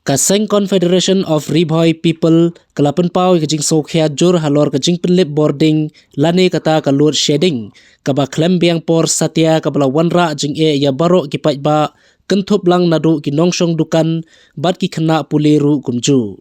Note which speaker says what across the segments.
Speaker 1: Kaseng Confederation of Ribhoi People kalapan pau kajing sokhya jur halor kajing penlip boarding lane kata kalur shedding kaba klembiang por satya kabala wanra jing ya barok ki ba kentup lang nadu ki nongsong dukan bat ki kena puliru kumju.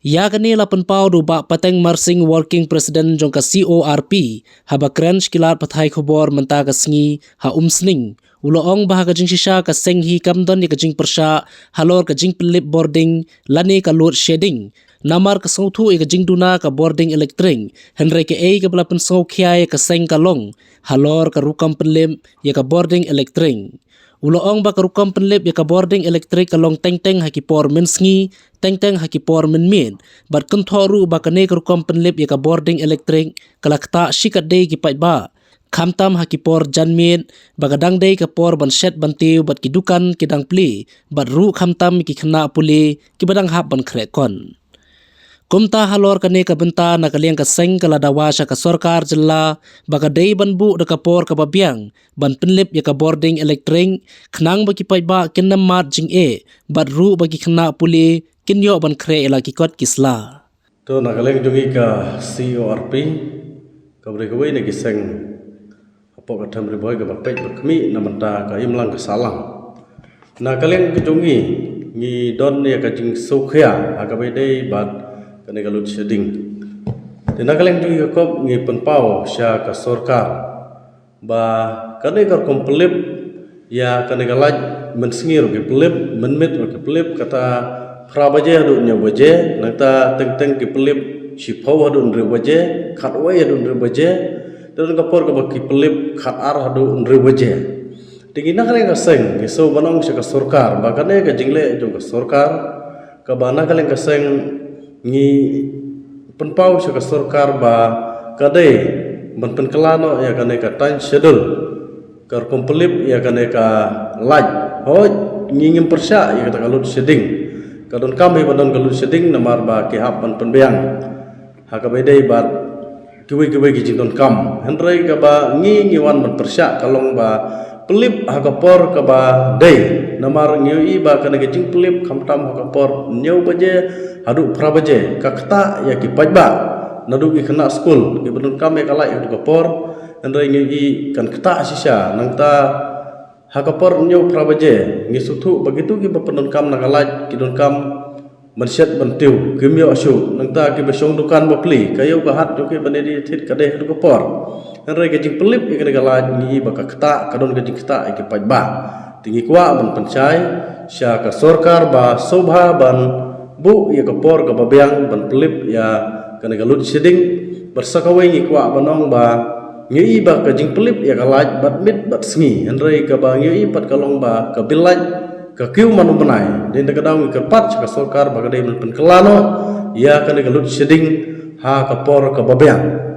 Speaker 1: Ya kani lapan pau du ba pateng marsing working president jong ka CORP haba krench kilat pathai khobor menta ka sngi ha umsning uloong bahaga jing shisha ka senghi kamdon ni ka jing persha halor ka jing pelip boarding lani ka load shedding namar ka songthu ka jing duna ka boarding electric henry ka ei ka balapan songkhya ka seng ka long halor ka rukam pelip ya ka boarding electric uloong ba ka rukam pelip ya ka boarding electric ka long teng haki por min sngi teng haki por min bat konthoru ba ka ne ka rukam pelip ya ka boarding electric kalakta shikat dei ki ba Kamtam hakipor janmit bagadang day kapor ban shet bantiu bat kidukan kidang pli bat ru kamtam ki khna puli ki badang hap ban khrekon kumta halor kane ka benta na kaliang ka seng kala dawasha ka sarkar jilla bagadai ban bu da kapor ka babiang ban penlip ya ka boarding electric khnang ba ki ba kinnam mat jing bat ru ba ki khna puli kinyo ban khre ela ki kot kisla
Speaker 2: to na kaliang jungi ka CORP ka breakaway na kiseng pok atam riboy ka bapet bakmi namanta ka imlang ka salang na kalian kejungi ni don ya ka jing sokhya akabe dei bat kane galut shedding na kalian jungi ka kop ni penpau sya ka sarkar ba kane ka komplip ya kane galaj mensngir ke pelip menmet ke pelip kata prabaje adu nya baje nata teng ke pelip sipau adu ndre baje khatwai adu ndre baje dan kapor ka baki pelip khat ar hadu ndre baje tingina kale ka seng so banong sa ka sarkar bakane ka jingle jong ka sarkar ka bana kale ka seng ngi penpau sa ka sarkar ba kade ban kelano ya kane ka time schedule kar kompelip ya kane ka laj hoj ngingim persya ya kata kalut shedding kadon kami badon kalut shedding namar ba ki hap ban penbeang hakabedai bat kiwi ki jindon kam hendrai ka ba ngi wan ban persya kalong ba pelip hakapor ka ba dei namar ngi ba kana ke jing pelip khamtam hakapor nyau baje hadu pra baje kakta ya ki pajba nadu ki khana school ki badon kam ya kalai hadu kapor hendrai ngi kan kta sisa nangta hakapor nyau pra baje ngi suthu begitu ki badon kam nakalaj ki don kam Mansiyat bantiu kimyo asu nangta ki besong dukan bapli kayo bahat joke banedi thit kadeh du kopor nare gajing pelip ikene galaj ni baka kta kadon gajing kta iki pajba tingi kwa ban pancai sya ka sarkar ba sobha ban bu ya kopor ka babiang ban pelip ya kana galut shedding bersakawe ngi kwa banong ba ngi ba gajing pelip ya galaj bat mit bat sngi nare ka ba ngi pat kalong ba ka bilaj kakiu manu benai din kadang kerpat ka sarkar bagadai men kelano ya kana galut shedding ha kapor ka babiang